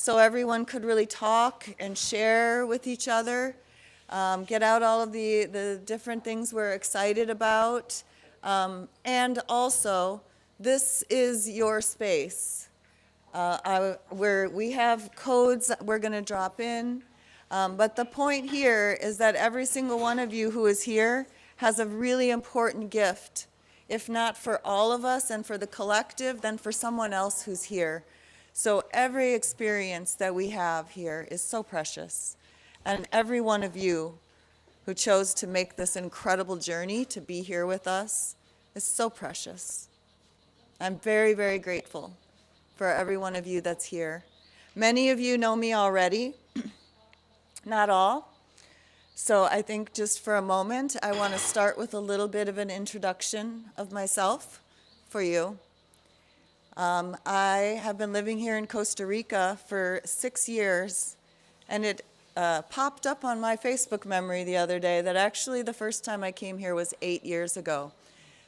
so everyone could really talk and share with each other, get out all of the different things we're excited about. And also, this is your space. We have codes that we're going to drop in. But the point here is that every single one of you who is here has a really important gift, if not for all of us and for the collective, then for someone else who's here. So every experience that we have here is so precious. And every one of you who chose to make this incredible journey to be here with us is so precious. I'm very, very grateful for every one of you that's here. Many of you know me already, not all. So I think just for a moment, I want to start with a little bit of an introduction of myself for you. I have been living here in Costa Rica for 6 years, and it popped up on my Facebook memory the other day that actually the first time I came here was 8 years ago.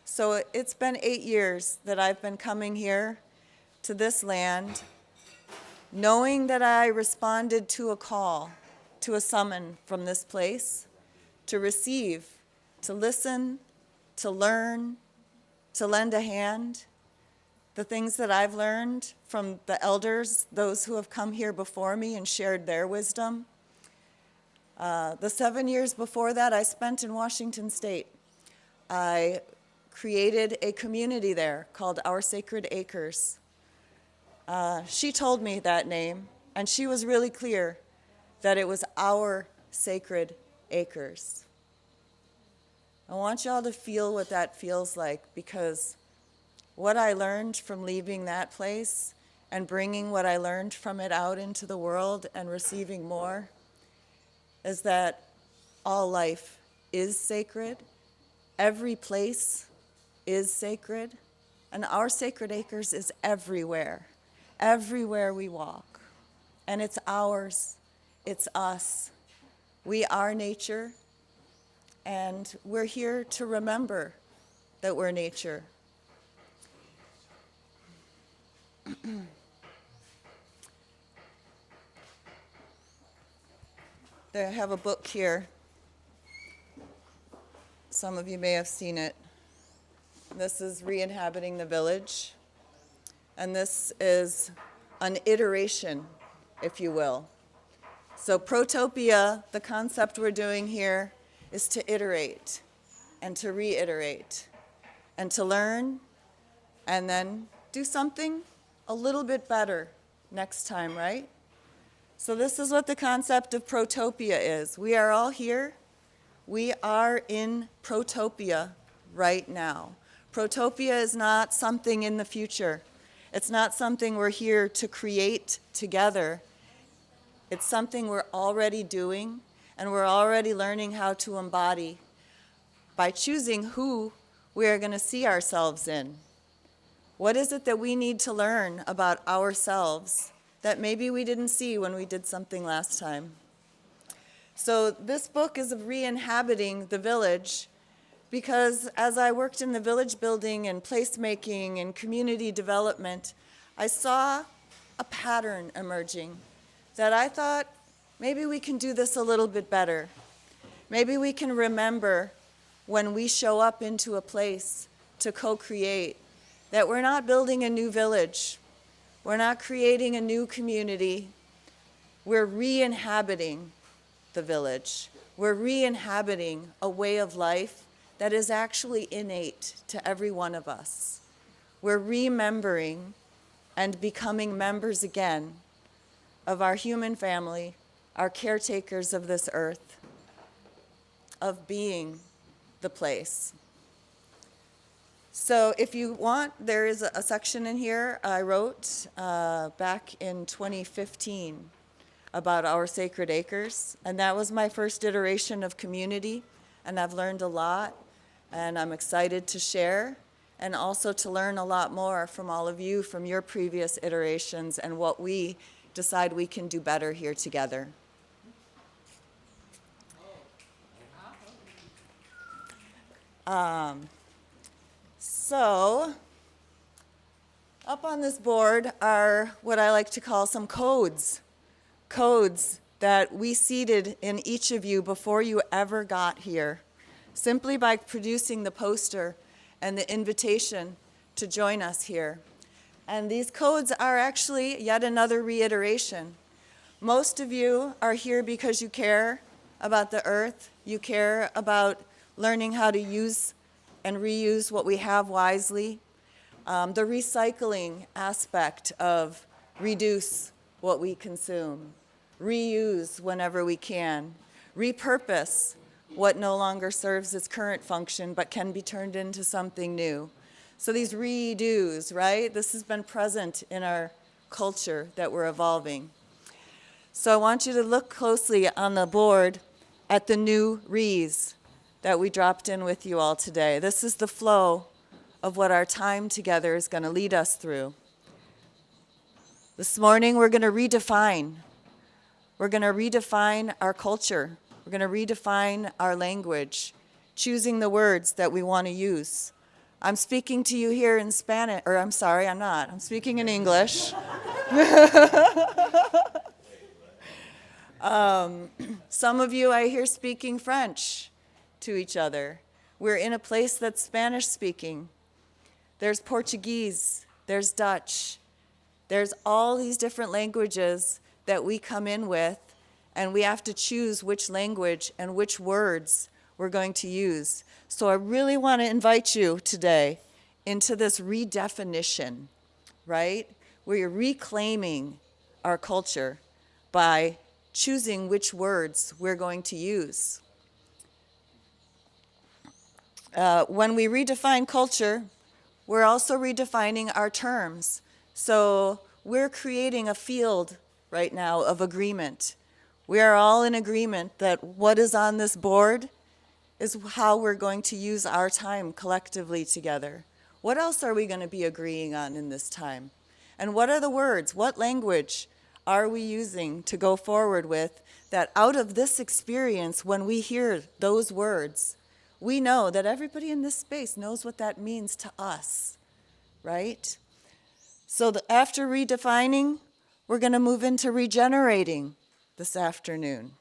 So it's been 8 years that I've been coming here to this land, knowing that I responded to a call, to a summon from this place, to receive, to listen, to learn, to lend a hand. The things that I've learned from the elders, those who have come here before me and shared their wisdom. The 7 years before that I spent in Washington State. I created a community there called Our Sacred Acres. She told me that name, and she was really clear that it was Our Sacred Acres. I want y'all to feel what that feels like, because what I learned from leaving that place and bringing what I learned from it out into the world and receiving more is that all life is sacred, every place is sacred, and Our Sacred Acres is everywhere we walk. And it's ours, it's us. We are nature, and we're here to remember that we're nature. I have a book here. Some of you may have seen it. This is Re-inhabiting the Village. And this is an iteration, if you will. So Protopia, the concept we're doing here, is to iterate and to reiterate and to learn and then do something a little bit better next time, right? So this is what the concept of Protopia is. We are all here. We are in Protopia right now. Protopia is not something in the future. It's not something we're here to create together. It's something we're already doing, and we're already learning how to embody by choosing who we are going to see ourselves in. What is it that we need to learn about ourselves that maybe we didn't see when we did something last time? So this book is of re-inhabiting the village, because as I worked in the village building and placemaking and community development, I saw a pattern emerging that I thought, maybe we can do this a little bit better. Maybe we can remember when we show up into a place to co-create that we're not building a new village. We're not creating a new community. We're re-inhabiting the village. We're re-inhabiting a way of life that is actually innate to every one of us. We're remembering and becoming members again of our human family, our caretakers of this earth, of being the place. So if you want, there is a section in here I wrote back in 2015 about Our Sacred Acres, and that was my first iteration of community, and I've learned a lot, and I'm excited to share, and also to learn a lot more from all of you, from your previous iterations, and what we decide we can do better here together. So, up on this board are what I like to call some codes codes that we seeded in each of you before you ever got here, simply by producing the poster and the invitation to join us here. And these codes are actually yet another reiteration. Most of you are here because you care about the earth, you care about learning how to use and reuse what we have wisely. The recycling aspect of reduce what we consume, reuse whenever we can, repurpose what no longer serves its current function but can be turned into something new. So these redos, right? This has been present in our culture that we're evolving. So I want you to look closely on the board at the new re's that we dropped in with you all today. This is the flow of what our time together is going to lead us through. This morning we're going to redefine. We're going to redefine our culture. We're going to redefine our language, choosing the words that we want to use. I'm speaking to you here in Spanish, or I'm sorry, I'm not. I'm speaking in English. Some of you I hear speaking French to each other. We're in a place that's Spanish speaking. There's Portuguese, there's Dutch, there's all these different languages that we come in with, and we have to choose which language and which words we're going to use. So I really want to invite you today into this redefinition, right? Where you're reclaiming our culture by choosing which words we're going to use. When we redefine culture, we're also redefining our terms. So we're creating a field right now of agreement. We are all in agreement that what is on this board is how we're going to use our time collectively together. What else are we going to be agreeing on in this time? And what are the words? What language are we using to go forward with that out of this experience, when we hear those words, we know that everybody in this space knows what that means to us, right? So after redefining, we're going to move into regenerating this afternoon.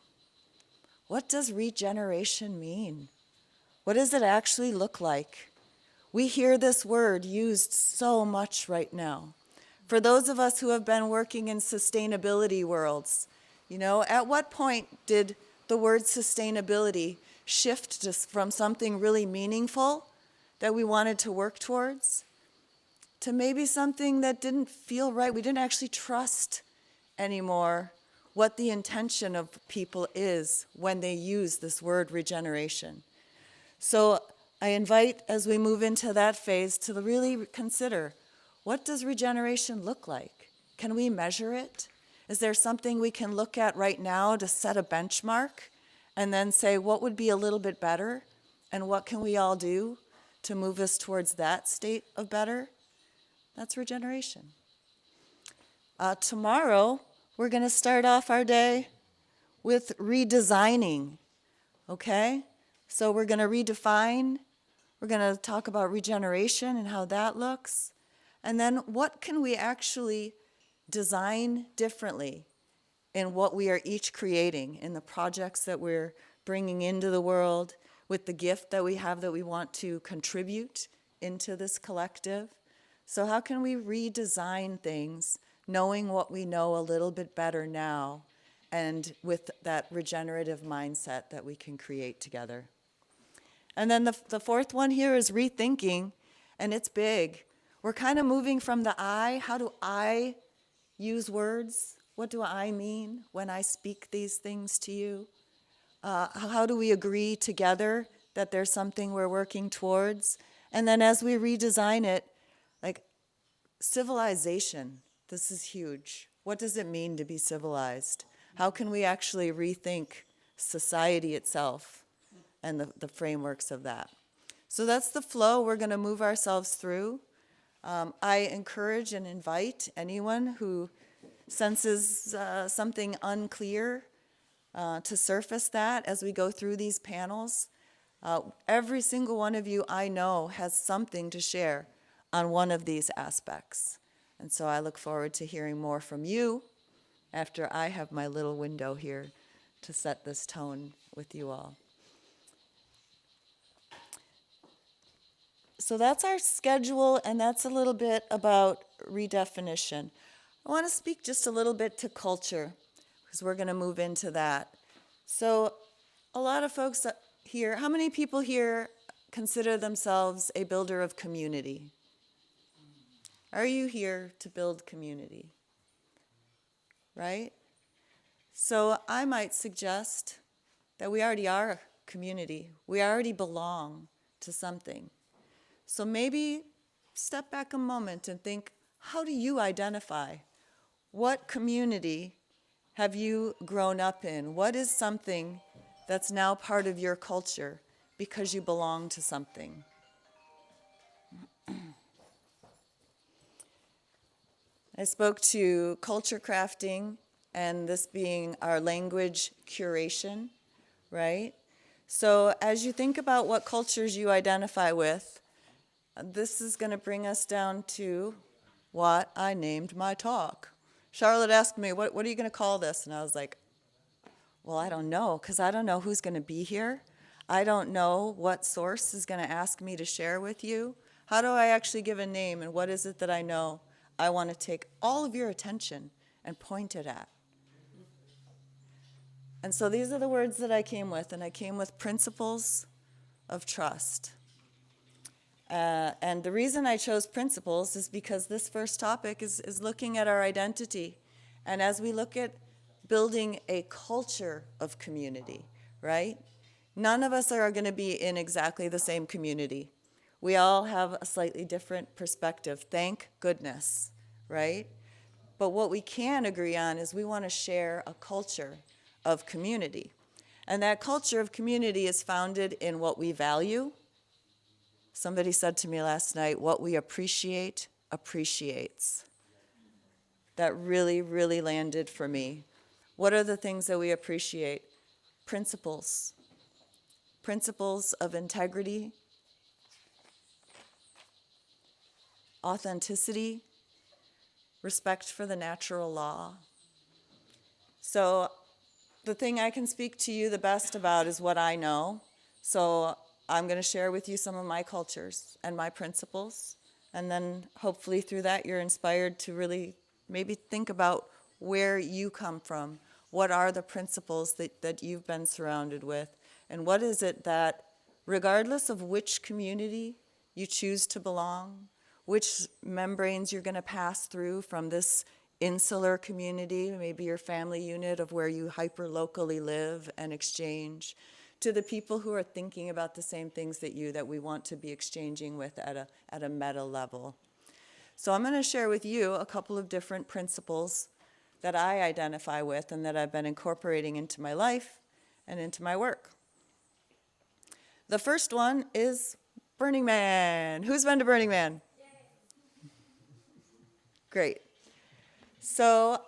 What does regeneration mean? What does it actually look like? We hear this word used so much right now. For those of us who have been working in sustainability worlds, at what point did the word sustainability shift just from something really meaningful that we wanted to work towards to maybe something that didn't feel right? We didn't actually trust anymore what the intention of people is when they use this word regeneration. So I invite, as we move into that phase, to really consider, what does regeneration look like? Can we measure it? Is there something we can look at right now to set a benchmark and then say, what would be a little bit better? And what can we all do to move us towards that state of better? That's regeneration. Tomorrow, we're going to start off our day with redesigning, okay? So we're going to redefine. We're going to talk about regeneration and how that looks. And then what can we actually design differently in what we are each creating, in the projects that we're bringing into the world, with the gift that we have that we want to contribute into this collective. So how can we redesign things, knowing what we know a little bit better now, and with that regenerative mindset that we can create together? And then the fourth one here is rethinking, and it's big. We're kind of moving from the I. How do I use words? What do I mean when I speak these things to you? How do we agree together that there's something we're working towards? And then as we redesign it, like civilization, this is huge. What does it mean to be civilized? How can we actually rethink society itself and the frameworks of that? So that's the flow we're going to move ourselves through. I encourage and invite anyone who senses something unclear to surface that as we go through these panels. Every single one of you I know has something to share on one of these aspects. And so I look forward to hearing more from you after I have my little window here to set this tone with you all. So that's our schedule, and that's a little bit about redefinition. I want to speak just a little bit to culture, because we're going to move into that. So a lot of folks here, how many people here consider themselves a builder of community? Are you here to build community? Right? So I might suggest that we already are a community. We already belong to something. So maybe step back a moment and think, how do you identify? What community have you grown up in? What is something that's now part of your culture because you belong to something? I spoke to culture crafting and this being our language curation, right? So as you think about what cultures you identify with, this is going to bring us down to what I named my talk. Charlotte asked me, what are you going to call this? And I was like, well, I don't know, because I don't know who's going to be here. I don't know what source is going to ask me to share with you. How do I actually give a name, and what is it that I know I want to take all of your attention and point it at? And so these are the words that I came with, and I came with principles of trust. And the reason I chose principles is because this first topic is looking at our identity. And as we look at building a culture of community, right? None of us are going to be in exactly the same community. We all have a slightly different perspective, thank goodness, right? But what we can agree on is we want to share a culture of community. And that culture of community is founded in what we value. Somebody said to me last night, what we appreciate appreciates. That really, really landed for me. What are the things that we appreciate? Principles. Principles of integrity, authenticity, respect for the natural law. So the thing I can speak to you the best about is what I know. So I'm going to share with you some of my cultures and my principles. And then hopefully through that you're inspired to really maybe think about where you come from. What are the principles that you've been surrounded with? And what is it that, regardless of which community you choose to belong, which membranes you're going to pass through from this insular community, maybe your family unit of where you hyper-locally live and exchange, to the people who are thinking about the same things that we want to be exchanging with at a meta level. So I'm going to share with you a couple of different principles that I identify with and that I've been incorporating into my life and into my work. The first one is Burning Man. Who's been to Burning Man? Great. So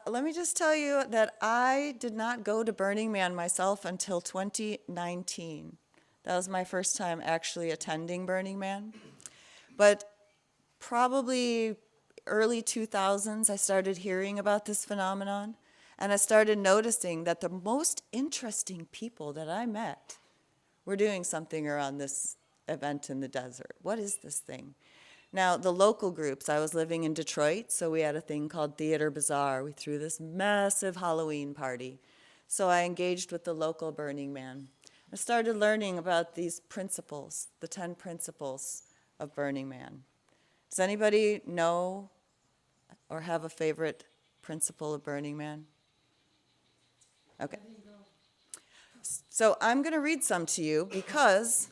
let me just tell you that I did not go to Burning Man myself until 2019. That was my first time actually attending Burning Man. But probably early 2000s, I started hearing about this phenomenon, and I started noticing that the most interesting people that I met were doing something around this event in the desert. What is this thing? Now, the local groups, I was living in Detroit, so we had a thing called Theater Bazaar. We threw this massive Halloween party. So I engaged with the local Burning Man. I started learning about these principles, the 10 principles of Burning Man. Does anybody know or have a favorite principle of Burning Man? Okay. So I'm going to read some to you because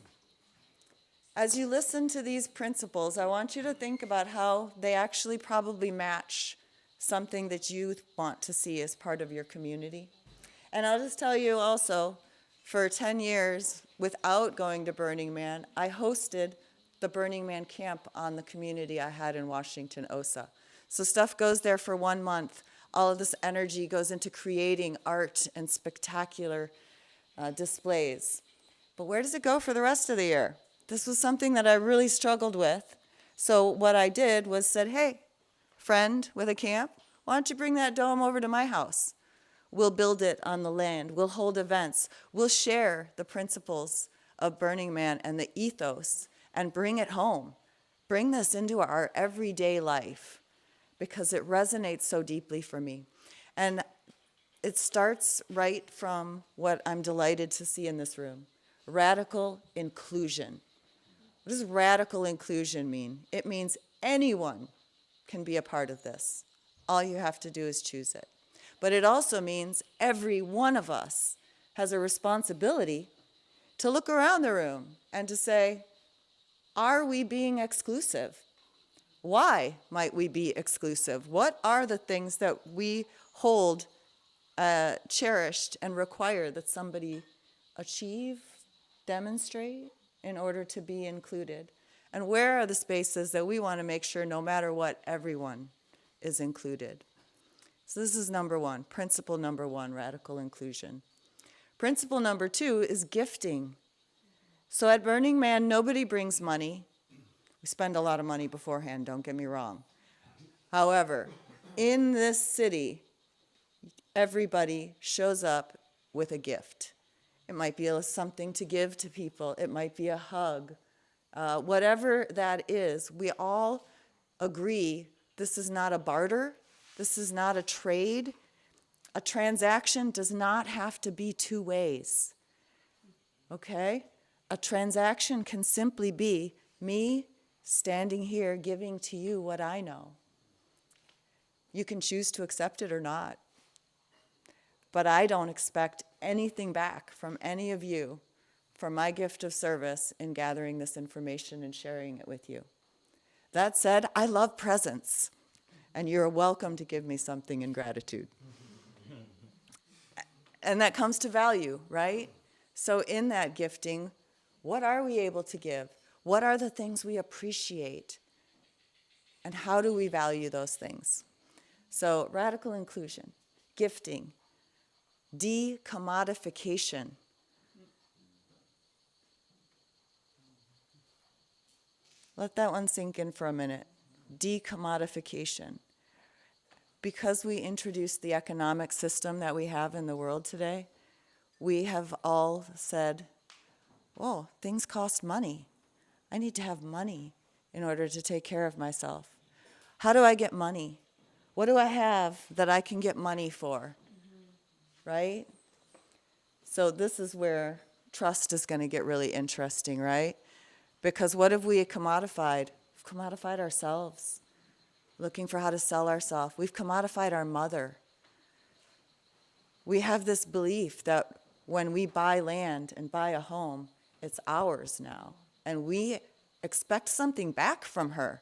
as you listen to these principles, I want you to think about how they actually probably match something that you want to see as part of your community. And I'll just tell you also, for 10 years, without going to Burning Man, I hosted the Burning Man camp on the community I had in Washington, OSA. So stuff goes there for 1 month. All of this energy goes into creating art and spectacular displays. But where does it go for the rest of the year? This was something that I really struggled with. So what I did was said, hey, friend with a camp, Why don't you bring that dome over to my house? We'll build it on the land. We'll hold events. We'll share the principles of Burning Man and the ethos and bring it home. Bring this into our everyday life because it resonates so deeply for me. And it starts right from what I'm delighted to see in this room, radical inclusion. What does radical inclusion mean? It means anyone can be a part of this. All you have to do is choose it. But it also means every one of us has a responsibility to look around the room and to say, are we being exclusive? Why might we be exclusive? What are the things that we hold cherished and require that somebody achieve, demonstrate in order to be included? And where are the spaces that we want to make sure no matter what, everyone is included? So this is number one, principle number one, radical inclusion. Principle number two is gifting. So at Burning Man, nobody brings money. We spend a lot of money beforehand, don't get me wrong. However, in this city, everybody shows up with a gift. It might be something to give to people. It might be a hug. Whatever that is, we all agree this is not a barter. This is not a trade. A transaction does not have to be two ways. Okay? A transaction can simply be me standing here giving to you what I know. You can choose to accept it or not. But I don't expect anything back from any of you for my gift of service in gathering this information and sharing it with you. That said, I love presents, and you're welcome to give me something in gratitude. And that comes to value, right? So in that gifting, what are we able to give? What are the things we appreciate? And how do we value those things? So radical inclusion, gifting, decommodification. Let that one sink in for a minute. Decommodification. Because we introduced the economic system that we have in the world today, we have all said, oh, things cost money. I need to have money in order to take care of myself. How do I get money? What do I have that I can get money for? Right? So this is where trust is going to get really interesting, right? Because what have we commodified? We've commodified ourselves, looking for how to sell ourselves. We've commodified our mother. We have this belief that when we buy land and buy a home, it's ours now. And we expect something back from her.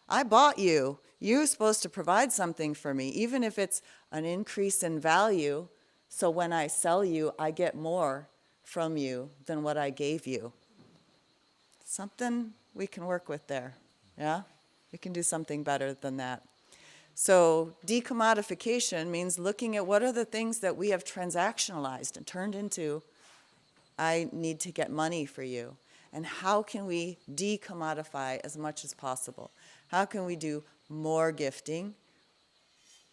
I bought you. You're supposed to provide something for me, even if it's an increase in value. So when I sell you, I get more from you than what I gave you. Something we can work with there, yeah? We can do something better than that. So decommodification means looking at what are the things that we have transactionalized and turned into, I need to get money for you. And how can we decommodify as much as possible? How can we do more gifting?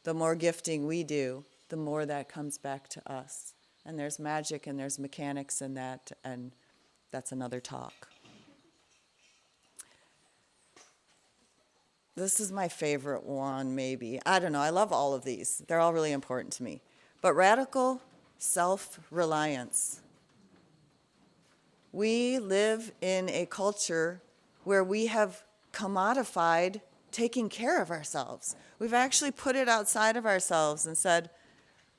The more gifting we do, the more that comes back to us. And there's magic and there's mechanics in that, and that's another talk. This is my favorite one, maybe. I don't know, I love all of these. They're all really important to me. But radical self-reliance. We live in a culture where we have commodified taking care of ourselves. We've actually put it outside of ourselves and said,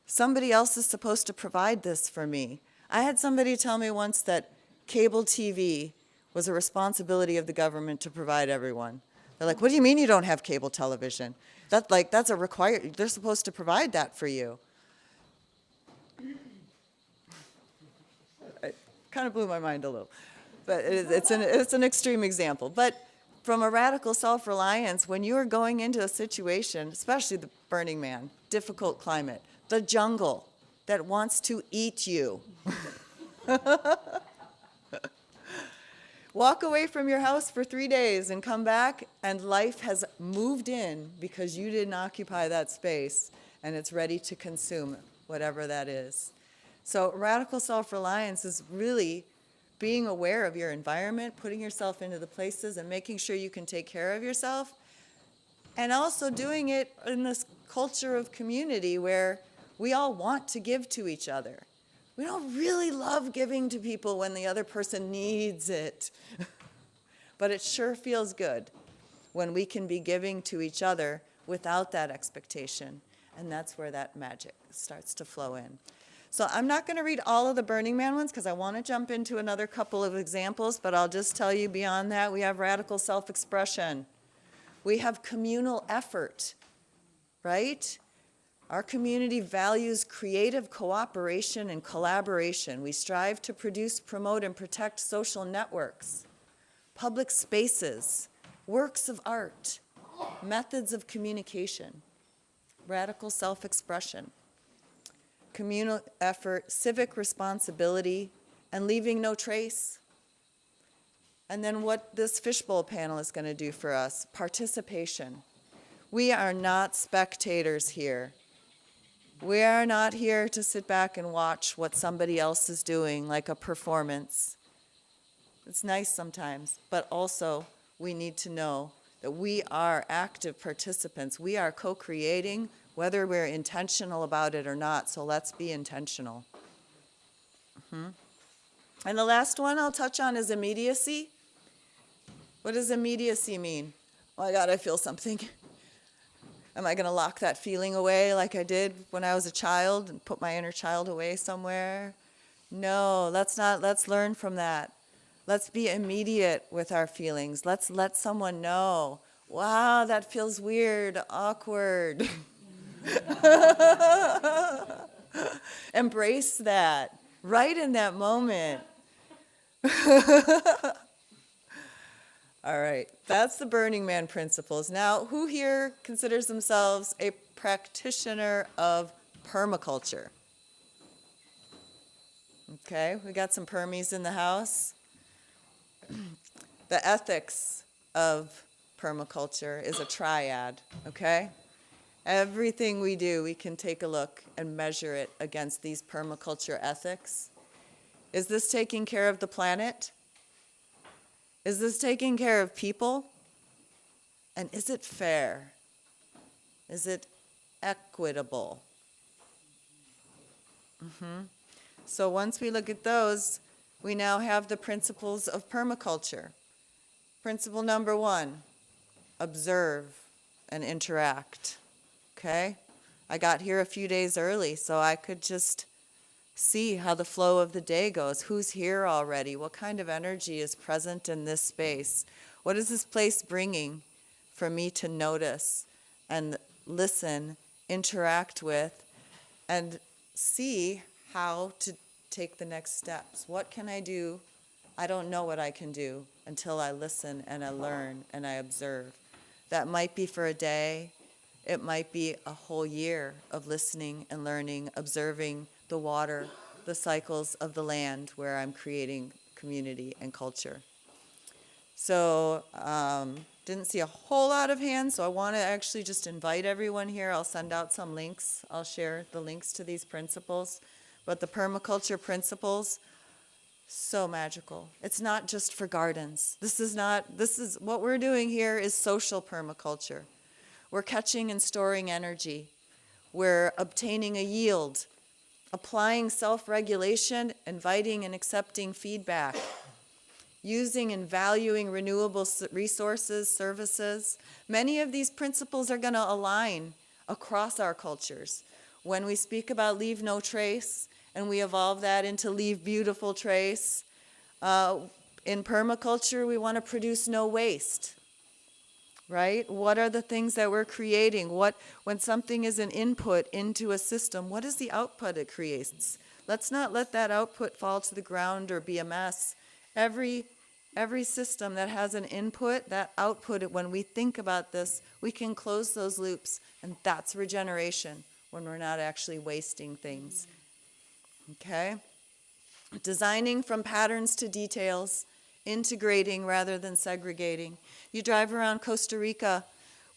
somebody else is supposed to provide this for me. I had somebody tell me once that cable TV was a responsibility of the government to provide everyone. They're like, what do you mean you don't have cable television? That's a required, they're supposed to provide that for you. It kind of blew my mind a little, but it's an extreme example. But from a radical self-reliance, when you are going into a situation, especially the Burning Man, difficult climate, the jungle that wants to eat you. Walk away from your house for 3 days and come back, and life has moved in because you didn't occupy that space, and it's ready to consume whatever that is. So radical self-reliance is really being aware of your environment, putting yourself into the places and making sure you can take care of yourself, and also doing it in this culture of community where we all want to give to each other. We don't really love giving to people when the other person needs it. But it sure feels good when we can be giving to each other without that expectation. And that's where that magic starts to flow in. So I'm not going to read all of the Burning Man ones because I want to jump into another couple of examples, but I'll just tell you beyond that, we have radical self-expression. We have communal effort, right? Our community values creative cooperation and collaboration. We strive to produce, promote, and protect social networks, public spaces, works of art, methods of communication, radical self-expression, communal effort, civic responsibility, and leaving no trace. And then what this fishbowl panel is going to do for us, participation. We are not spectators here. We are not here to sit back and watch what somebody else is doing, like a performance. It's nice sometimes, but also we need to know that we are active participants. We are co-creating, whether we're intentional about it or not, so let's be intentional. And the last one I'll touch on is immediacy. What does immediacy mean? Oh my God, I feel something. Am I going to lock that feeling away like I did when I was a child and put my inner child away somewhere? No, let's learn from that. Let's be immediate with our feelings. Let's let someone know, wow, that feels weird, awkward. Embrace that right in that moment. All right, that's the Burning Man principles. Now, who here considers themselves a practitioner of permaculture? Okay, we got some permies in the house. The ethics of permaculture is a triad, okay? Everything we do, we can take a look and measure it against these permaculture ethics. Is this taking care of the planet? Is this taking care of people? And is it fair? Is it equitable? So once we look at those, we now have the principles of permaculture. Principle number 1, observe and interact. Okay? I got here a few days early, so I could just see how the flow of the day goes. Who's here already? What kind of energy is present in this space? What is this place bringing for me to notice and listen, interact with, and see how to take the next steps? What can I do? I don't know what I can do until I listen and I learn and I observe. That might be for a day. It might be a whole year of listening and learning, observing the water, the cycles of the land where I'm creating community and culture. So, didn't see a whole lot of hands, so I want to actually just invite everyone here. I'll send out some links. I'll share the links to these principles. But the permaculture principles, so magical. It's not just for gardens. This is what we're doing here is social permaculture. We're catching and storing energy. We're obtaining a yield, applying self-regulation, inviting and accepting feedback, using and valuing renewable resources, services. Many of these principles are going to align across our cultures. When we speak about leave no trace, and we evolve that into leave beautiful trace, in permaculture, we want to produce no waste. Right? What are the things that we're creating? When something is an input into a system, what is the output it creates? Let's not let that output fall to the ground or be a mess. Every system that has an input, that output, when we think about this, we can close those loops, and that's regeneration when we're not actually wasting things. Okay? Designing from patterns to details integrating rather than segregating. You drive around Costa Rica,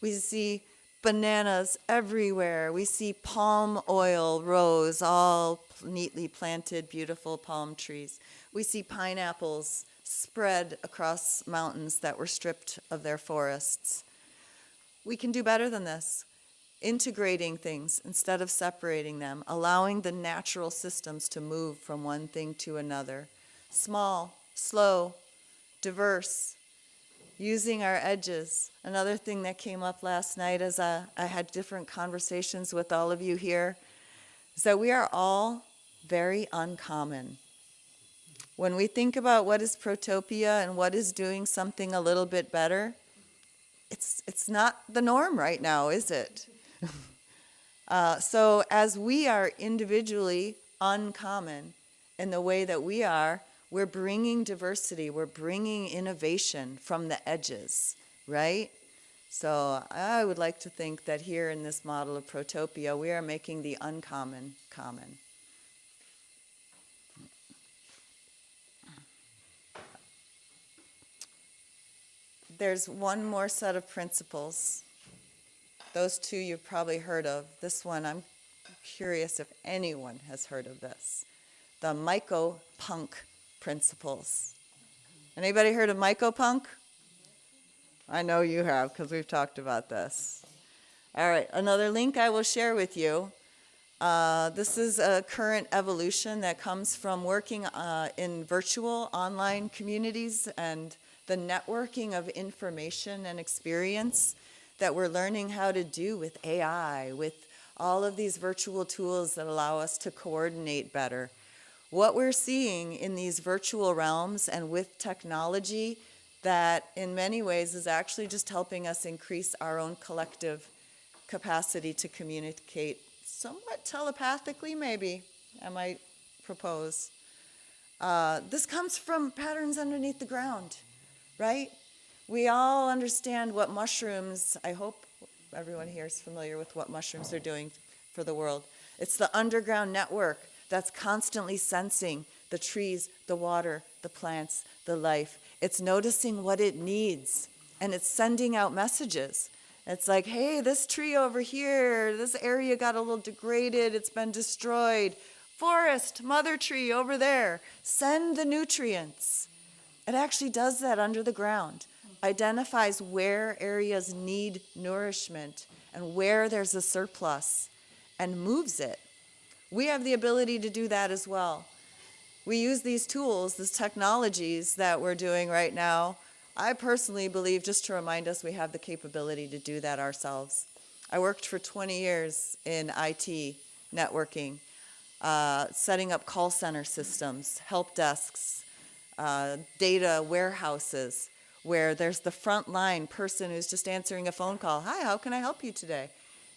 we see bananas everywhere. We see palm oil rows, all neatly planted, beautiful palm trees. We see pineapples spread across mountains that were stripped of their forests. We can do better than this. Integrating things instead of separating them, allowing the natural systems to move from one thing to another. Small, slow, diverse, using our edges. Another thing that came up last night as I had different conversations with all of you here is that we are all very uncommon. When we think about what is Protopia and what is doing something a little bit better, it's not the norm right now, is it? So as we are individually uncommon in the way that we are, we're bringing diversity, we're bringing innovation from the edges, right? So I would like to think that here in this model of Protopia, we are making the uncommon common. There's one more set of principles. Those two you've probably heard of. This one, I'm curious if anyone has heard of this. The mycopunk principles. Anybody heard of mycopunk? I know you have because we've talked about this. All right, another link I will share with you. This is a current evolution that comes from working in virtual online communities and the networking of information and experience that we're learning how to do with AI, with all of these virtual tools that allow us to coordinate better. What we're seeing in these virtual realms and with technology that in many ways is actually just helping us increase our own collective capacity to communicate somewhat telepathically, maybe, I might propose. This comes from patterns underneath the ground, right? We all understand what mushrooms, I hope everyone here is familiar with what mushrooms are doing for the world. It's the underground network that's constantly sensing the trees, the water, the plants, the life. It's noticing what it needs, and it's sending out messages. It's like, hey, this tree over here, this area got a little degraded, it's been destroyed. Forest, mother tree over there, send the nutrients. It actually does that under the ground, identifies where areas need nourishment and where there's a surplus, and moves it. We have the ability to do that as well. We use these tools, these technologies that we're doing right now. I personally believe, just to remind us, we have the capability to do that ourselves. I worked for 20 years in IT networking, setting up call center systems, help desks, data warehouses, where there's the frontline person who's just answering a phone call. Hi, how can I help you today?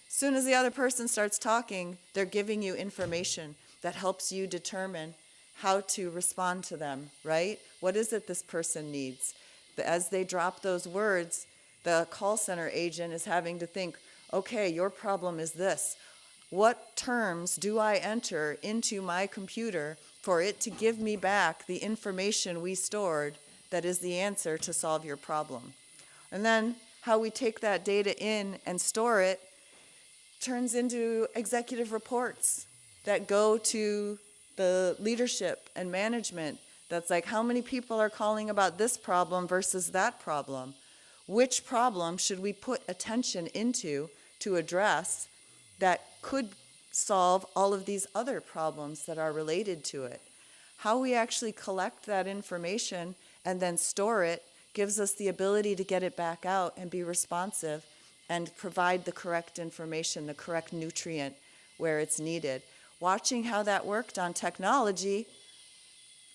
As soon as the other person starts talking, they're giving you information that helps you determine how to respond to them, right? What is it this person needs? As they drop those words, the call center agent is having to think, okay, your problem is this. What terms do I enter into my computer for it to give me back the information we stored that is the answer to solve your problem? And then how we take that data in and store it turns into executive reports that go to the leadership and management. That's like, how many people are calling about this problem versus that problem? Which problem should we put attention into to address that could solve all of these other problems that are related to it? How we actually collect that information and then store it gives us the ability to get it back out and be responsive and provide the correct information, the correct nutrient where it's needed. Watching how that worked on technology,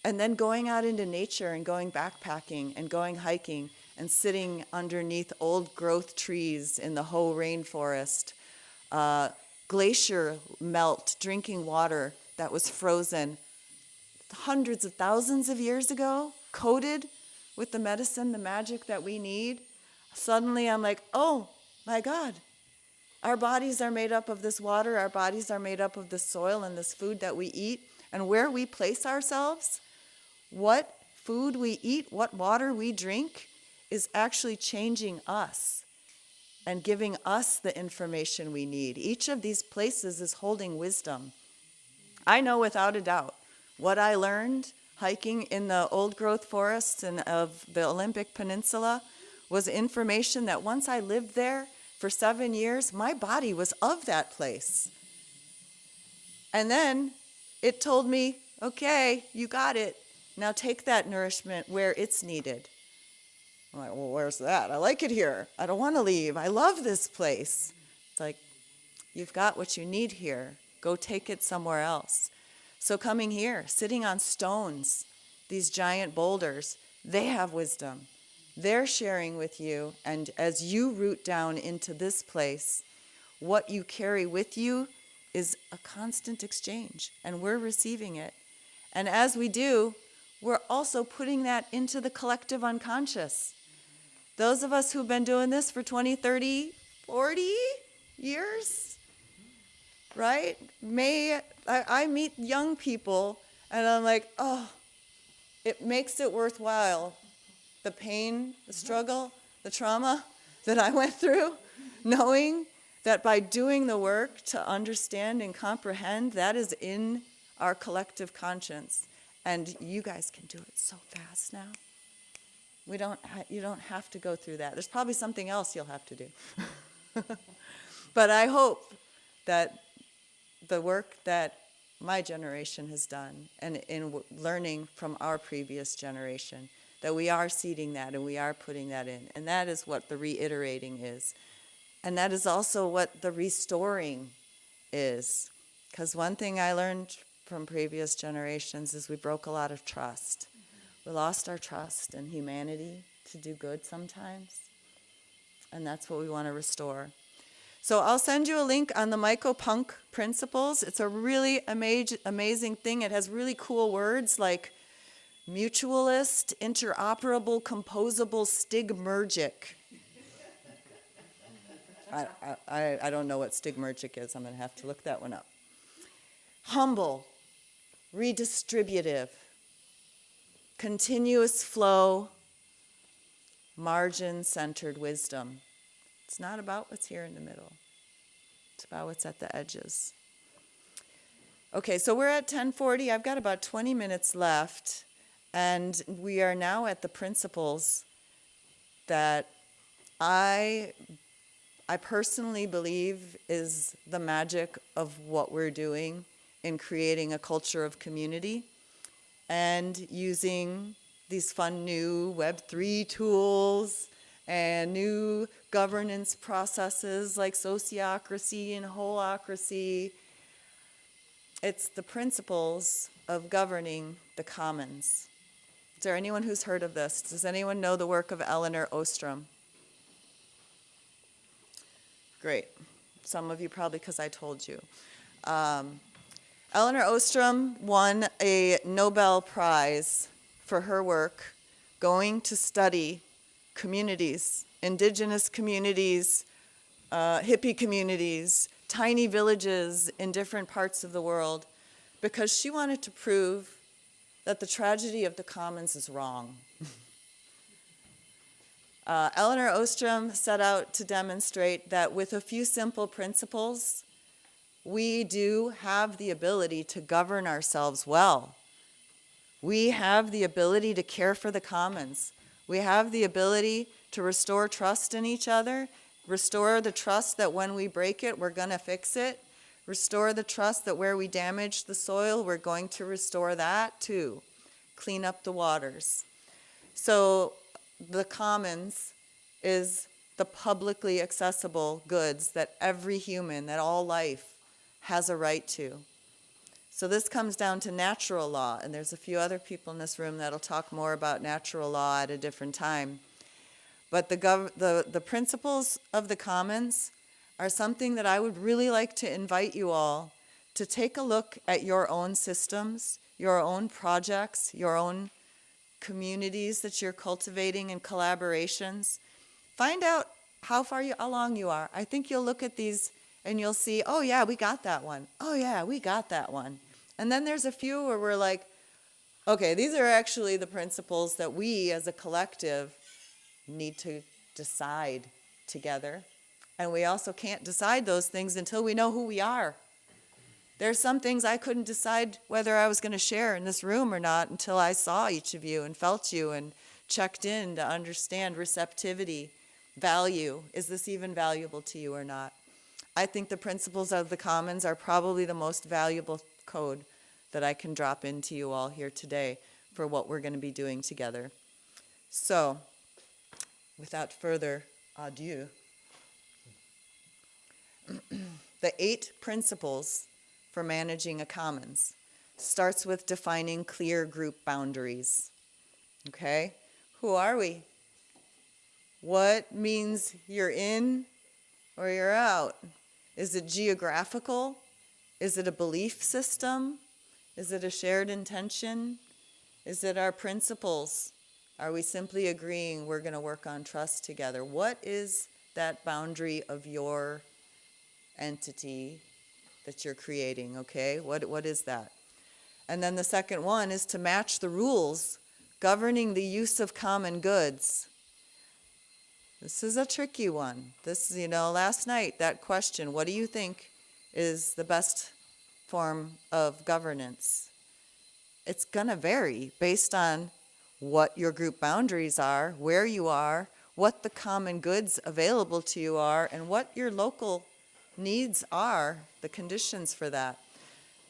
and then going out into nature and going backpacking and going hiking and sitting underneath old growth trees in the Hoh rainforest, glacier melt, drinking water that was frozen hundreds of thousands of years ago, coated with the medicine, the magic that we need. Suddenly I'm like, oh my God, our bodies are made up of this water, our bodies are made up of this soil and this food that we eat, and where we place ourselves, what food we eat, what water we drink, is actually changing us and giving us the information we need. Each of these places is holding wisdom. I know without a doubt what I learned hiking in the old growth forests and of the Olympic Peninsula was information that once I lived there for 7 years, my body was of that place. And then it told me, okay, you got it. Now take that nourishment where it's needed. I'm like, well, where's that? I like it here. I don't want to leave. I love this place. It's like, you've got what you need here. Go take it somewhere else. So coming here, sitting on stones, these giant boulders, they have wisdom. They're sharing with you, and as you root down into this place, what you carry with you is a constant exchange, and we're receiving it. And as we do, we're also putting that into the collective unconscious. Those of us who've been doing this for 20, 30, 40 years, right? I meet young people, and I'm like, oh, it makes it worthwhile. The pain, the struggle, the trauma that I went through, knowing that by doing the work to understand and comprehend, that is in our collective conscience. And you guys can do it so fast now. You don't have to go through that. There's probably something else you'll have to do. But I hope that the work that my generation has done, and in learning from our previous generation, that we are seeding that and we are putting that in. And that is what the reiterating is. And that is also what the restoring is. Because one thing I learned from previous generations is we broke a lot of trust. We lost our trust in humanity to do good sometimes. And that's what we want to restore. So I'll send you a link on the mycopunk principles. It's a really amazing thing. It has really cool words like mutualist, interoperable, composable, stigmergic. I don't know what stigmergic is. I'm going to have to look that one up. Humble, redistributive, continuous flow, margin-centered wisdom. It's not about what's here in the middle. It's about what's at the edges. Okay, so we're at 10:40. I've got about 20 minutes left, and we are now at the principles that I personally believe is the magic of what we're doing in creating a culture of community and using these fun new Web3 tools and new governance processes like sociocracy and holacracy. It's the principles of governing the commons. Is there anyone who's heard of this? Does anyone know the work of Elinor Ostrom? Great. Some of you probably because I told you. Elinor Ostrom won a Nobel Prize for her work going to study communities, indigenous communities, hippie communities, tiny villages in different parts of the world, because she wanted to prove that the tragedy of the commons is wrong. Elinor Ostrom set out to demonstrate that with a few simple principles, we do have the ability to govern ourselves well. We have the ability to care for the commons. We have the ability to restore trust in each other, restore the trust that when we break it, we're going to fix it, restore the trust that where we damage the soil, we're going to restore that too, clean up the waters. So the commons is the publicly accessible goods that every human, that all life has a right to. So this comes down to natural law, and there's a few other people in this room that'll talk more about natural law at a different time. But the principles of the commons are something that I would really like to invite you all to take a look at your own systems, your own projects, your own communities that you're cultivating and collaborations. Find out how along you are. I think you'll look at these and you'll see, oh yeah, we got that one. Oh yeah, we got that one. And then there's a few where we're like, Okay, these are actually the principles that we as a collective need to decide together. And we also can't decide those things until we know who we are. There's some things I couldn't decide whether I was going to share in this room or not until I saw each of you and felt you and checked in to understand receptivity, value. Is this even valuable to you or not? I think the principles of the commons are probably the most valuable code that I can drop into you all here today for what we're going to be doing together. So, without further ado, the 8 principles for managing a commons starts with defining clear group boundaries. Okay? Who are we? What means you're in or you're out? Is it geographical? Is it a belief system? Is it a shared intention? Is it our principles? Are we simply agreeing we're going to work on trust together? What is that boundary of your entity that you're creating, okay? What is that? And then the second one is to match the rules governing the use of common goods. This is a tricky one. This, last night, that question, what do you think is the best form of governance? It's going to vary based on what your group boundaries are, where you are, what the common goods available to you are, and what your local needs are, the conditions for that.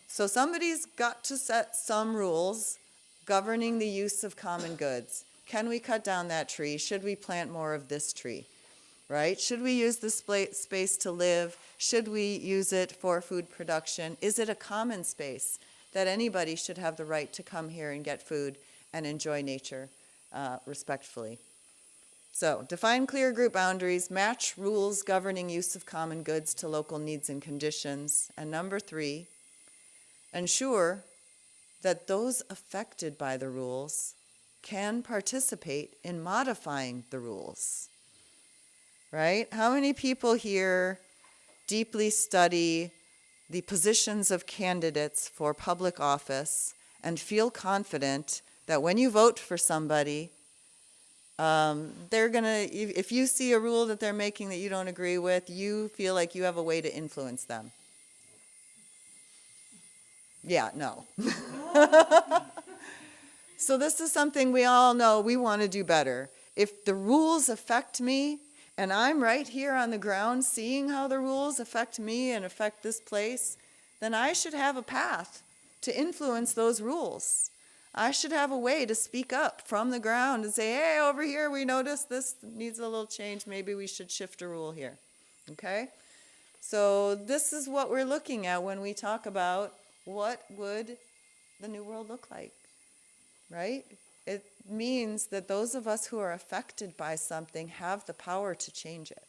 So somebody's got to set some rules governing the use of common goods. Can we cut down that tree? Should we plant more of this tree? Right? Should we use this space to live? Should we use it for food production? Is it a common space that anybody should have the right to come here and get food and enjoy nature respectfully? So, define clear group boundaries, match rules governing use of common goods to local needs and conditions. And number 3, ensure that those affected by the rules can participate in modifying the rules. Right? How many people here deeply study the positions of candidates for public office and feel confident that when you vote for somebody, they're going to, if you see a rule that they're making that you don't agree with, you feel like you have a way to influence them? Yeah, no. So this is something we all know we want to do better. If the rules affect me, and I'm right here on the ground seeing how the rules affect me and affect this place, then I should have a path to influence those rules. I should have a way to speak up from the ground and say, hey, over here we noticed this needs a little change. Maybe we should shift a rule here. Okay? So this is what we're looking at when we talk about what would the new world look like, right? It means that those of us who are affected by something have the power to change it.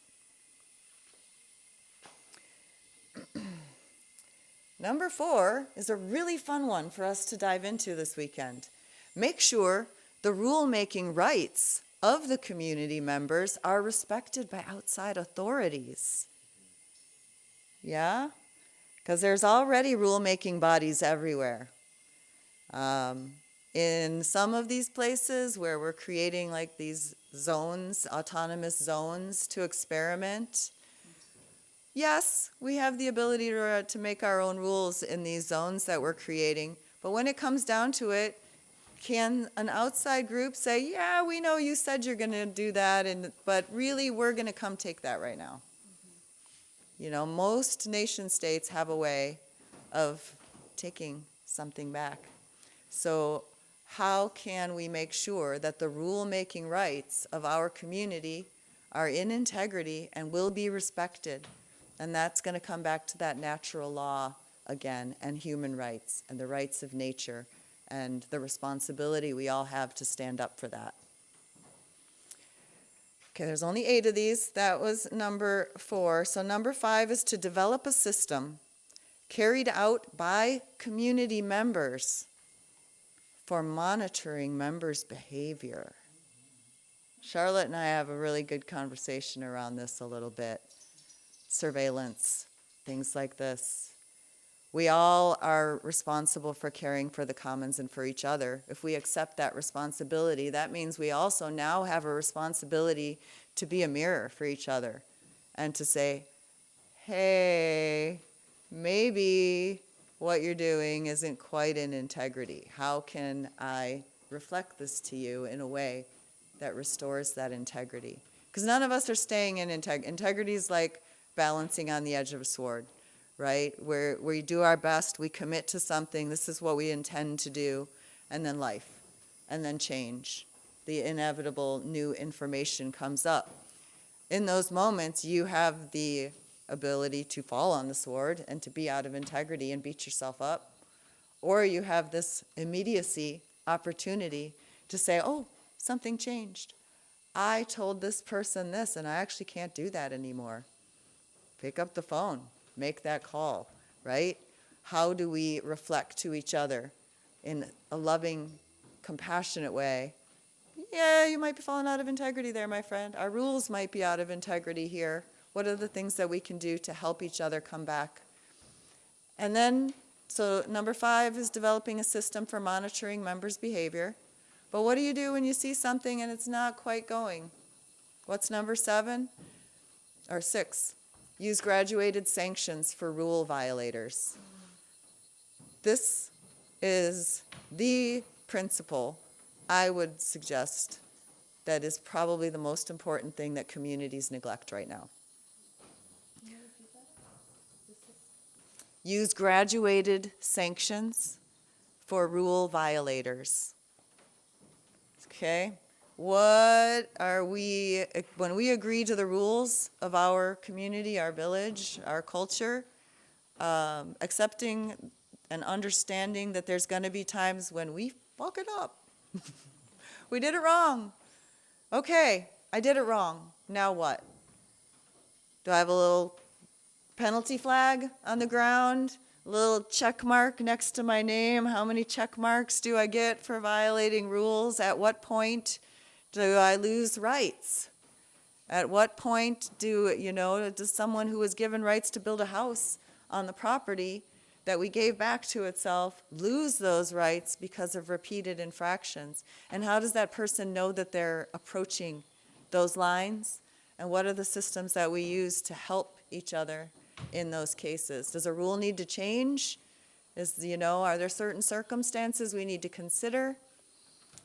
Number 4 is a really fun one for us to dive into this weekend. Make sure the rule-making rights of the community members are respected by outside authorities. Yeah? Because there's already rule-making bodies everywhere. In some of these places where we're creating like these zones, autonomous zones to experiment, yes, we have the ability to make our own rules in these zones that we're creating. But when it comes down to it, can an outside group say, yeah, we know you said you're going to do that, but really we're going to come take that right now? Most nation states have a way of taking something back. So how can we make sure that the rule-making rights of our community are in integrity and will be respected? And that's going to come back to that natural law again, and human rights, and the rights of nature, and the responsibility we all have to stand up for that. Okay, there's only 8 of these. That was number 4. So number 5 is to develop a system carried out by community members for monitoring members' behavior. Charlotte and I have a really good conversation around this a little bit. Surveillance, things like this. We all are responsible for caring for the commons and for each other. If we accept that responsibility, that means we also now have a responsibility to be a mirror for each other and to say, hey, maybe what you're doing isn't quite in integrity. How can I reflect this to you in a way that restores that integrity? Because none of us are staying in integrity. Integrity is like balancing on the edge of a sword, right? Where we do our best, we commit to something, this is what we intend to do, and then life, and then change. The inevitable new information comes up. In those moments, you have the ability to fall on the sword and to be out of integrity and beat yourself up. Or you have this immediacy opportunity to say, oh, something changed. I told this person this, and I actually can't do that anymore. Pick up the phone, make that call, right? How do we reflect to each other in a loving, compassionate way? Yeah, you might be falling out of integrity there, my friend. Our rules might be out of integrity here. What are the things that we can do to help each other come back? And then, so number 5 is developing a system for monitoring members' behavior. But what do you do when you see something and it's not quite going? What's number 7? Or 6? Use graduated sanctions for rule violators. This is the principle I would suggest that is probably the most important thing that communities neglect right now. Use graduated sanctions for rule violators. Okay? What are we, when we agree to the rules of our community, our village, our culture, accepting and understanding that there's going to be times when we fuck it up. We did it wrong. Okay, I did it wrong. Now what? Do I have a little penalty flag on the ground? A little check mark next to my name? How many check marks do I get for violating rules? At what point do I lose rights? At what point does someone who was given rights to build a house on the property that we gave back to itself lose those rights because of repeated infractions? And how does that person know that they're approaching those lines? And what are the systems that we use to help each other in those cases? Does a rule need to change? Are there certain circumstances we need to consider?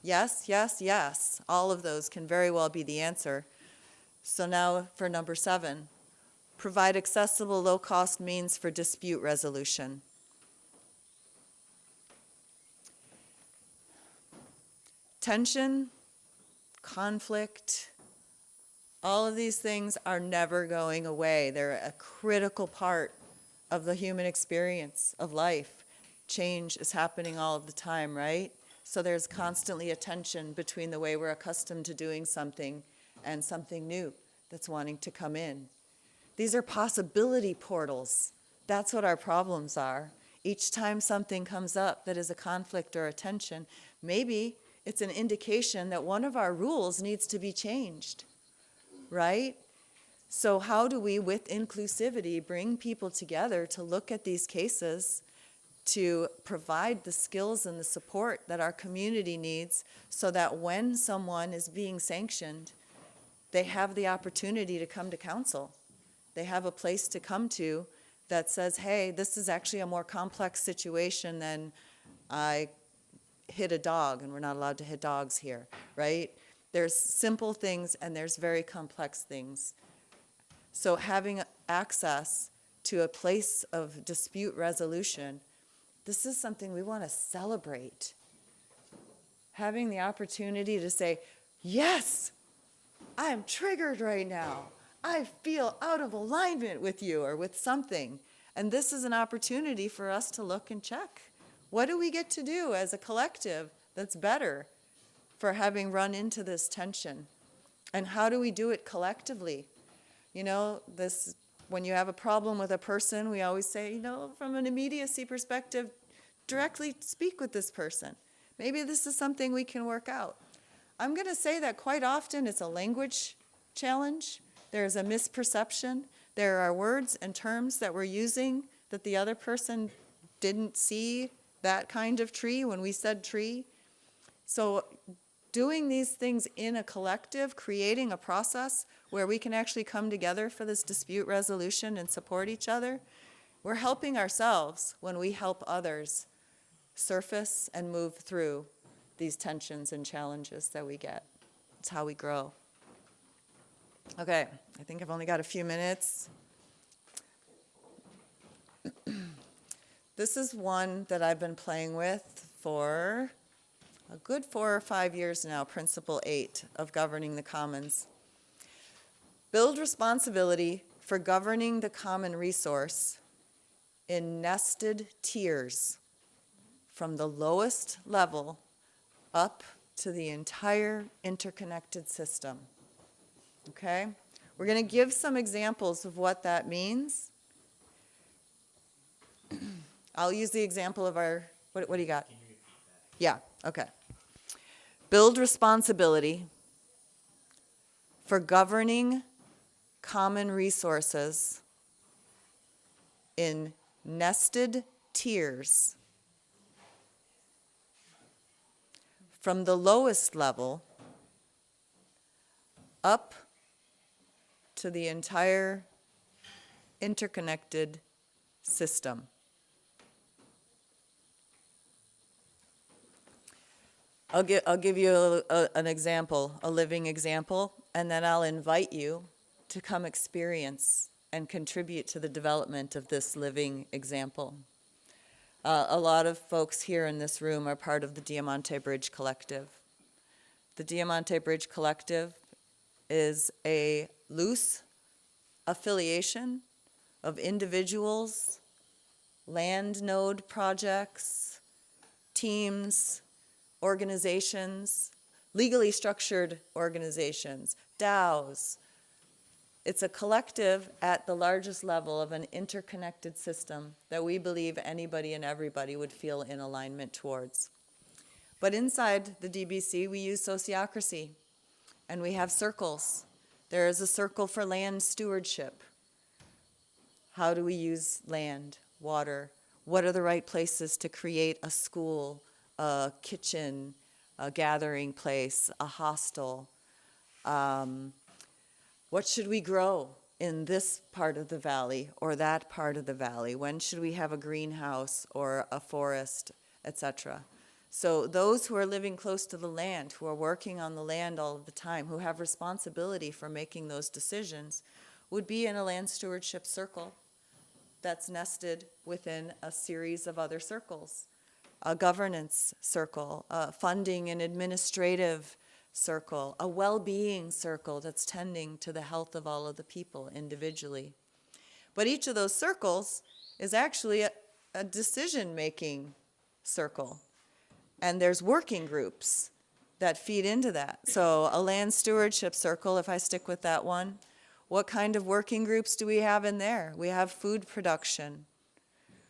Yes, yes, yes. All of those can very well be the answer. So now for number 7, provide accessible, low-cost means for dispute resolution. Tension, conflict, all of these things are never going away. They're a critical part of the human experience of life. Change is happening all of the time, right? So there's constantly a tension between the way we're accustomed to doing something and something new that's wanting to come in. These are possibility portals. That's what our problems are. Each time something comes up that is a conflict or a tension, maybe it's an indication that one of our rules needs to be changed, right? So how do we, with inclusivity, bring people together to look at these cases, to provide the skills and the support that our community needs so that when someone is being sanctioned, they have the opportunity to come to council. They have a place to come to that says, hey, this is actually a more complex situation than I hit a dog, and we're not allowed to hit dogs here, right? There's simple things and there's very complex things. So having access to a place of dispute resolution, this is something we want to celebrate. Having the opportunity to say, yes, I am triggered right now. I feel out of alignment with you or with something. And this is an opportunity for us to look and check. What do we get to do as a collective that's better for having run into this tension? And how do we do it collectively? When you have a problem with a person, we always say, from an immediacy perspective, directly speak with this person. Maybe this is something we can work out. I'm going to say that quite often it's a language challenge. There's a misperception. There are words and terms that we're using that the other person didn't see that kind of tree when we said tree. So doing these things in a collective, creating a process where we can actually come together for this dispute resolution and support each other, we're helping ourselves when we help others surface and move through these tensions and challenges that we get. It's how we grow. Okay, I think I've only got a few minutes. This is one that I've been playing with for a good 4 or 5 years now, Principle 8 of Governing the Commons. Build responsibility for governing the common resource in nested tiers from the lowest level up to the entire interconnected system. Okay? We're going to give some examples of what that means. I'll use the example of our, what do you got? Can you repeat that? Yeah, okay. Build responsibility for governing common resources in nested tiers from the lowest level up to the entire interconnected system. I'll give you an example, a living example, and then I'll invite you to come experience and contribute to the development of this living example. A lot of folks here in this room are part of the Diamante Bridge Collective. The Diamante Bridge Collective is a loose affiliation of individuals, land node projects, teams, organizations, legally structured organizations, DAOs. It's a collective at the largest level of an interconnected system that we believe anybody and everybody would feel in alignment towards. But inside the DBC, we use sociocracy, and we have circles. There is a circle for land stewardship. How do we use land, water? What are the right places to create a school, a kitchen, a gathering place, a hostel? What should we grow in this part of the valley or that part of the valley? When should we have a greenhouse or a forest, etc.? So those who are living close to the land, who are working on the land all of the time, who have responsibility for making those decisions, would be in a land stewardship circle that's nested within a series of other circles. A governance circle, a funding and administrative circle, a well-being circle that's tending to the health of all of the people individually. But each of those circles is actually a decision-making circle. And there's working groups that feed into that. So a land stewardship circle, if I stick with that one, what kind of working groups do we have in there? We have food production.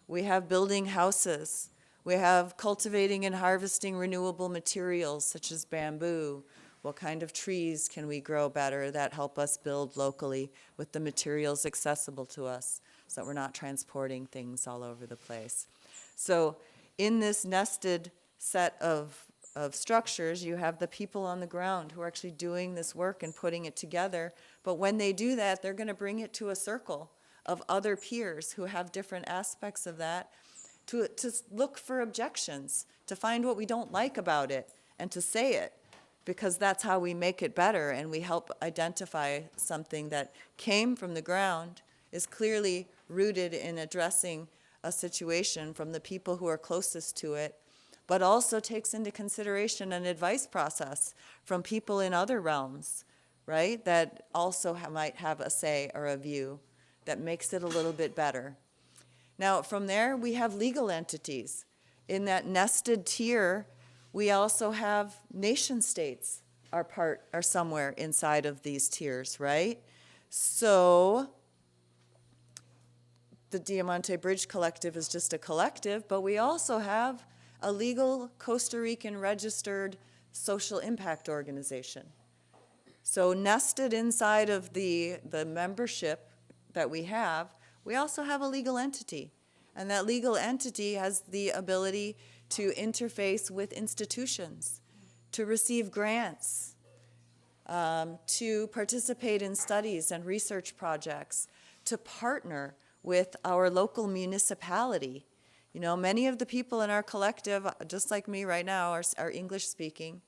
We have building houses. We have cultivating and harvesting renewable materials such as bamboo. What kind of trees can we grow better that help us build locally with the materials accessible to us so that we're not transporting things all over the place? So in this nested set of structures, you have the people on the ground who are actually doing this work and putting it together. But when they do that, they're going to bring it to a circle of other peers who have different aspects of that to look for objections, to find what we don't like about it, and to say it, because that's how we make it better, and we help identify something that came from the ground, is clearly rooted in addressing a situation from the people who are closest to it, but also takes into consideration an advice process from people in other realms, right, that also might have a say or a view that makes it a little bit better. Now, from there, we have legal entities. In that nested tier, we also have nation states are somewhere inside of these tiers, right? So the Diamante Bridge Collective is just a collective, but we also have a legal Costa Rican registered social impact organization. So nested inside of the membership that we also have a legal entity. And that legal entity has the ability to interface with institutions, to receive grants, to participate in studies and research projects, to partner with our local municipality. You know, many of the people in our collective, just like me right now, are English speaking,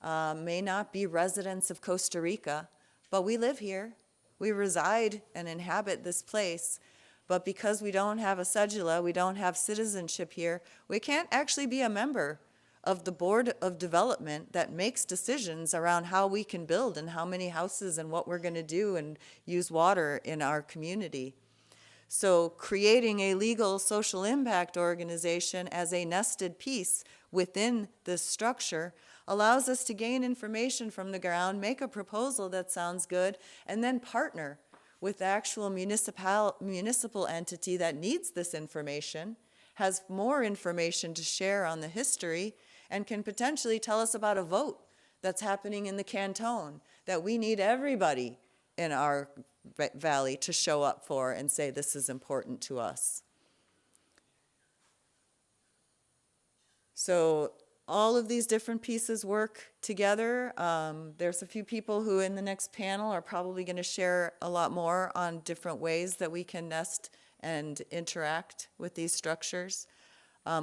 may not be residents of Costa Rica, but we live here. We reside and inhabit this place. But because we don't have a cedula, we don't have citizenship here, we can't actually be a member of the board of development that makes decisions around how we can build and how many houses and what we're going to do and use water in our community. So creating a legal social impact organization as a nested piece within this structure allows us to gain information from the ground, make a proposal that sounds good, and then partner with the actual municipal entity that needs this information, has more information to share on the history, and can potentially tell us about a vote that's happening in the canton that we need everybody in our valley to show up for and say this is important to us. So all of these different pieces work together. There's a few people who in the next panel are probably going to share a lot more on different ways that we can nest and interact with these structures.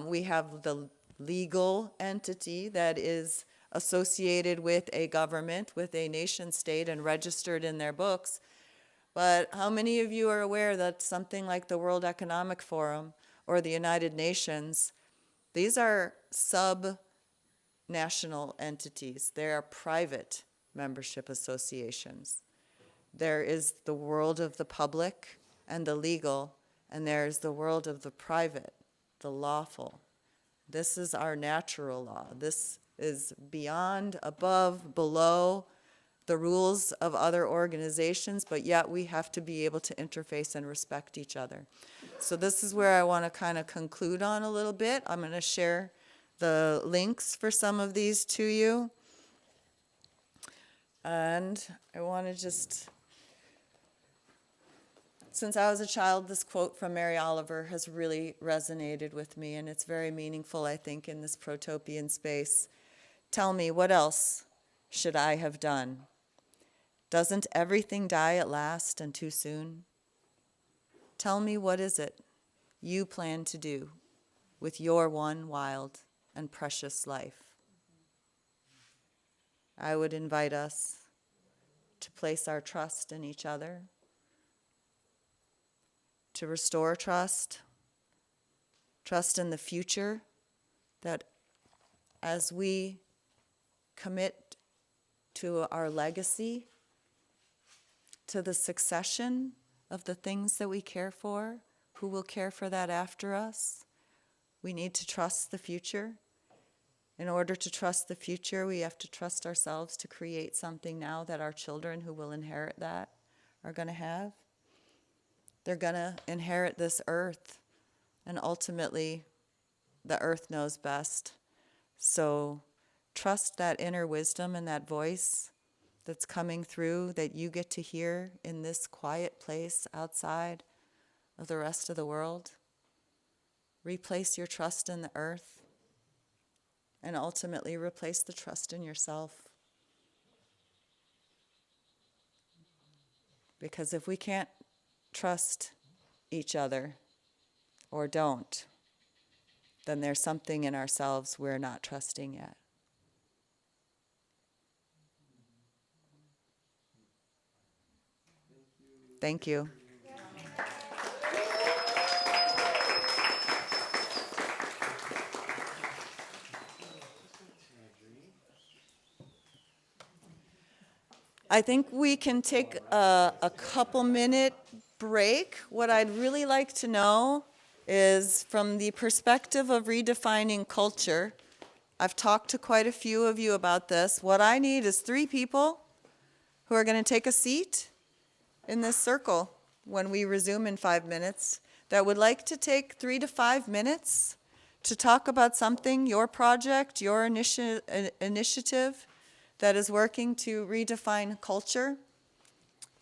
We have the legal entity that is associated with a government, with a nation state, and registered in their books. But how many of you are aware that something like the World Economic Forum or the United Nations, these are sub-national entities. They are private membership associations. There is the world of the public and the legal, and there is the world of the private, the lawful. This is our natural law. This is beyond, above, below the rules of other organizations, but yet we have to be able to interface and respect each other. So this is where I want to kind of conclude on a little bit. I'm going to share the links for some of these to you. And I want to just, since I was a child, this quote from Mary Oliver has really resonated with me, and it's very meaningful, I think, in this protopian space. Tell me, what else should I have done? Doesn't everything die at last and too soon? Tell me, what is it you plan to do with your one wild and precious life? I would invite us to place our trust in each other, to restore trust in the future, that as we commit to our legacy, to the succession of the things that we care for, who will care for that after us, we need to trust the future. In order to trust the future, we have to trust ourselves to create something now that our children who will inherit that are going to have. They're going to inherit this earth, and ultimately, the earth knows best. So trust that inner wisdom and that voice that's coming through that you get to hear in this quiet place outside of the rest of the world. Replace your trust in the earth, and ultimately replace the trust in yourself. Because if we can't trust each other, or don't, then there's something in ourselves we're not trusting yet. Thank you. I think we can take a couple minute break. What I'd really like to know is, from the perspective of redefining culture, I've talked to quite a few of you about this. What I need is 3 people who are going to take a seat in this circle when we resume in 5 minutes that would like to take 3 to 5 minutes to talk about something, your project, your initiative that is working to redefine culture.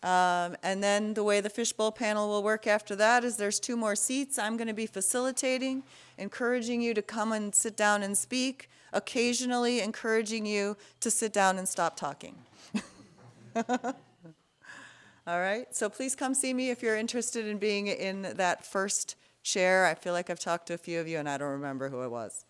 And then the way the fishbowl panel will work after that is there's 2 more seats. I'm going to be facilitating, encouraging you to come and sit down and speak, occasionally encouraging you to sit down and stop talking. All right, so please come see me if you're interested in being in that first chair. I feel like I've talked to a few of you and I don't remember who it was.